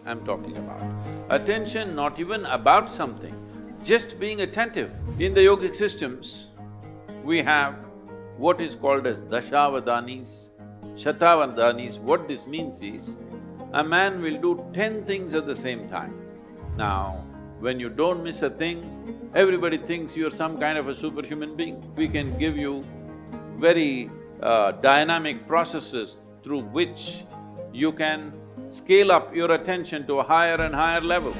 I'm talking about. Attention not even about something, just being attentive. In the yogic systems, we have what is called as dashavadanis, shatavadanis. What this means is, a man will do 10 things at the same time. Now, when you don't miss a thing, everybody thinks you're some kind of a superhuman being. We can give you very dynamic processes through which you can scale up your attention to a higher and higher level.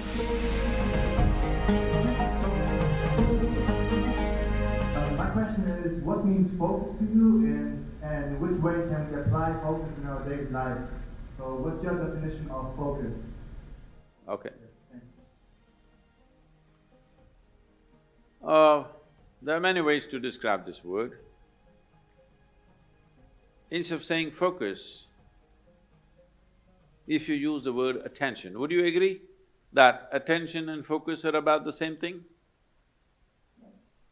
My question is, what means focus to you, and which way can we apply focus in our daily life? So what's your definition of focus? Okay. There are many ways to describe this word. Instead of saying focus, if you use the word attention, would you agree that attention and focus are about the same thing?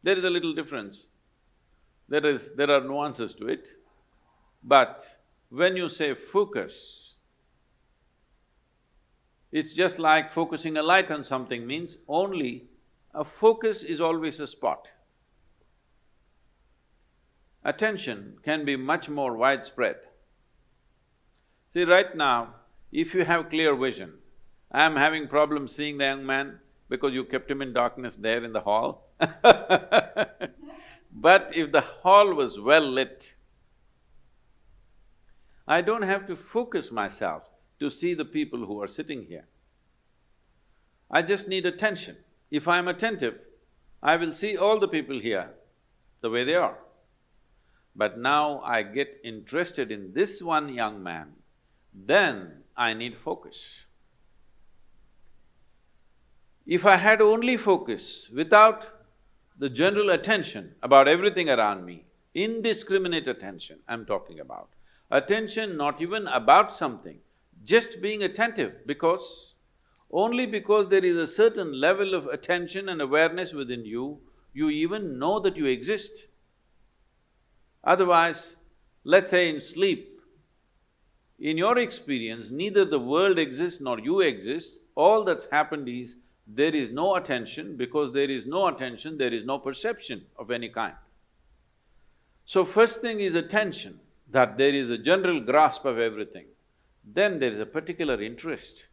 There is a little difference. There are nuances to it, but when you say focus, it's just like focusing a light on something means only a focus is always a spot. Attention can be much more widespread. See, right now, if you have clear vision, I'm having problems seeing the young man because you kept him in darkness there in the hall. But if the hall was well lit, I don't have to focus myself to see the people who are sitting here. I just need attention. If I'm attentive, I will see all the people here the way they are. But now I get interested in this one young man, then I need focus. If I had only focus without the general attention about everything around me, indiscriminate attention I'm talking about, attention not even about something, just being attentive only because there is a certain level of attention and awareness within you, you even know that you exist. Otherwise, let's say in sleep, in your experience, neither the world exists nor you exist, all that's happened is there is no attention. Because there is no attention, there is no perception of any kind. So first thing is attention, that there is a general grasp of everything. Then there is a particular interest.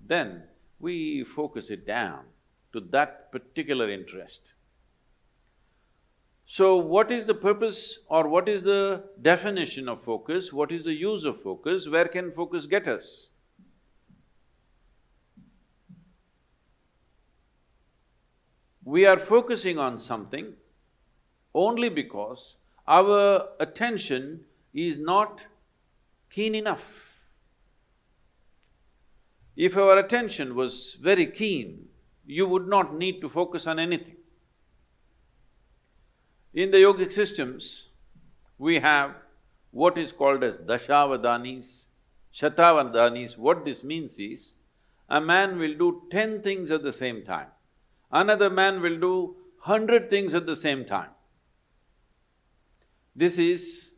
Then we focus it down to that particular interest. So what is the purpose or what is the definition of focus? What is the use of focus? Where can focus get us? We are focusing on something only because our attention is not keen enough. If our attention was very keen, you would not need to focus on anything. In the yogic systems, we have what is called as dashavadanis, shatavadanis. What this means is, a man will do 10 things at the same time. Another man will do 100 things at the same time. This is,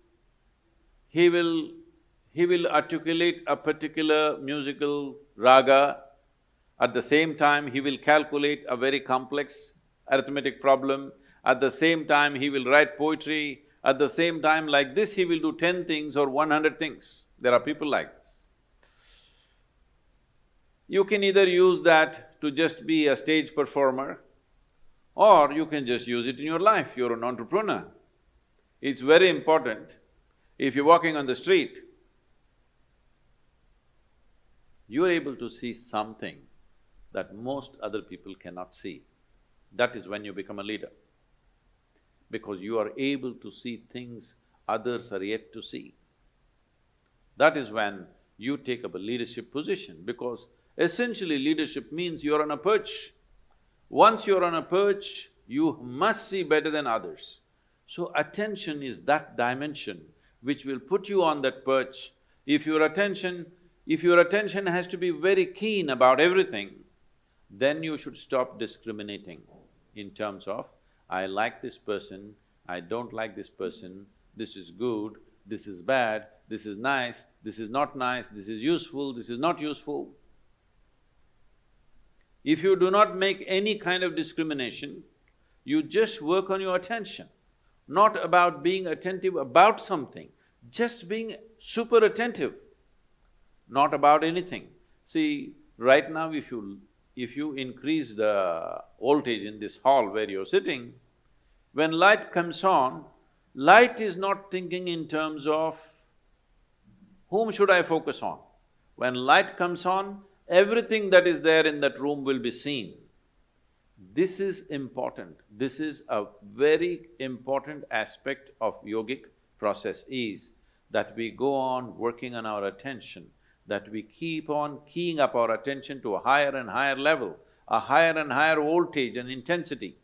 he will articulate a particular musical raga, at the same time he will calculate a very complex arithmetic problem, at the same time he will write poetry, at the same time like this he will do 10 things or 100 things. There are people like this. You can either use that to just be a stage performer, or you can just use it in your life, you're an entrepreneur. It's very important, if you're walking on the street, you are able to see something that most other people cannot see. That is when you become a leader. Because you are able to see things others are yet to see. That is when you take up a leadership position, because essentially leadership means you're on a perch. Once you're on a perch, you must see better than others. So attention is that dimension which will put you on that perch. If your attention has to be very keen about everything, then you should stop discriminating in terms of, I like this person, I don't like this person, this is good, this is bad, this is nice, this is not nice, this is useful, this is not useful. If you do not make any kind of discrimination, you just work on your attention, not about being attentive about something, just being super attentive, not about anything. See, right now if you increase the voltage in this hall where you're sitting, when light comes on, light is not thinking in terms of whom should I focus on. When light comes on, everything that is there in that room will be seen. This is important. This is a very important aspect of yogic process is that we go on working on our attention, that we keep on keying up our attention to a higher and higher level, a higher and higher voltage and intensity.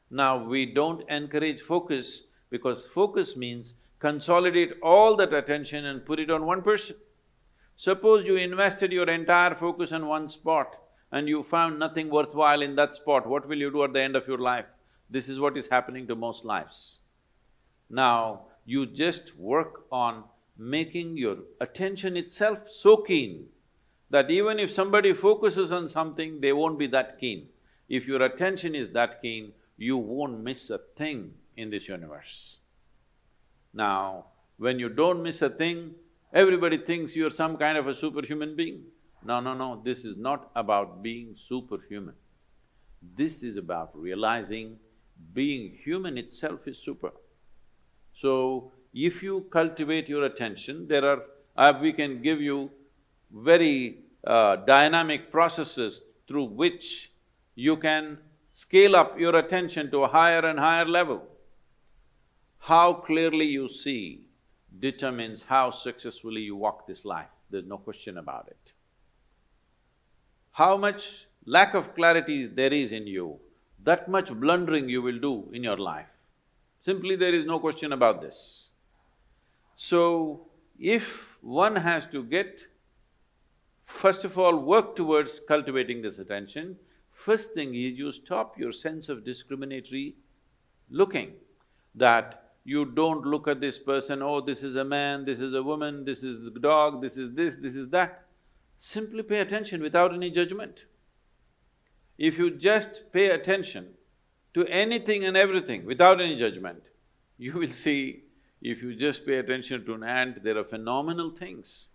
Now, we don't encourage focus because focus means consolidate all that attention and put it on one person. Suppose you invested your entire focus on one spot and you found nothing worthwhile in that spot, what will you do at the end of your life? This is what is happening to most lives. Now, you just work on making your attention itself so keen that even if somebody focuses on something, they won't be that keen. If your attention is that keen, you won't miss a thing in this universe. Now, when you don't miss a thing, everybody thinks you're some kind of a superhuman being. No, this is not about being superhuman. This is about realizing being human itself is super. So, if you cultivate your attention, we can give you very dynamic processes through which you can scale up your attention to a higher and higher level. How clearly you see determines how successfully you walk this life, there's no question about it. How much lack of clarity there is in you, that much blundering you will do in your life. Simply there is no question about this. So, if one has to first of all, work towards cultivating this attention, first thing is you stop your sense of discriminatory looking, that you don't look at this person, oh, this is a man, this is a woman, this is a dog, this is that. Simply pay attention without any judgment. If you just pay attention to anything and everything without any judgment, you will see, if you just pay attention to an ant, there are phenomenal things.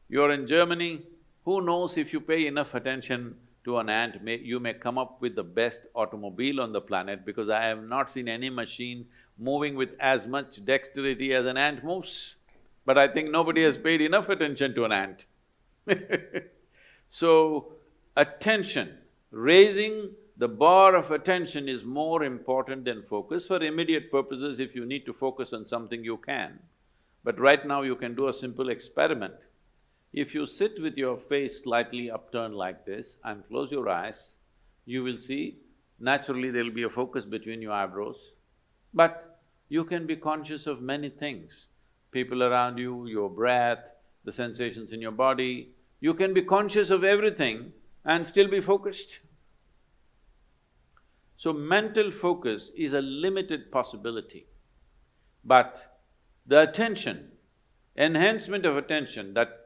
You're in Germany, who knows if you pay enough attention to an ant, you may come up with the best automobile on the planet because I have not seen any machine moving with as much dexterity as an ant moves. But I think nobody has paid enough attention to an ant. So, attention, raising the bar of attention is more important than focus. For immediate purposes, if you need to focus on something, you can. But right now you can do a simple experiment. If you sit with your face slightly upturned like this and close your eyes, you will see naturally there'll be a focus between your eyebrows, but you can be conscious of many things, people around you, your breath, the sensations in your body. You can be conscious of everything and still be focused. So, mental focus is a limited possibility, but the attention, enhancement of attention that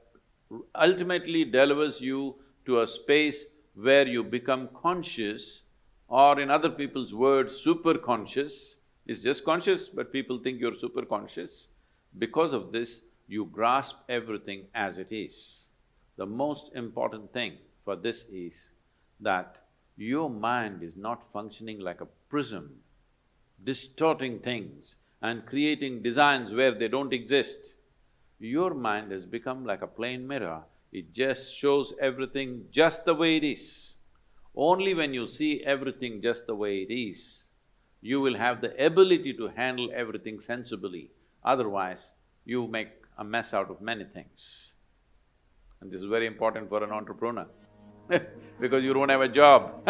ultimately delivers you to a space where you become conscious, or in other people's words, super conscious, is just conscious, but people think you're super conscious. Because of this, you grasp everything as it is. The most important thing for this is that your mind is not functioning like a prism, distorting things and creating designs where they don't exist. Your mind has become like a plain mirror, it just shows everything just the way it is. Only when you see everything just the way it is, you will have the ability to handle everything sensibly, otherwise you make a mess out of many things. And this is very important for an entrepreneur because you don't have a job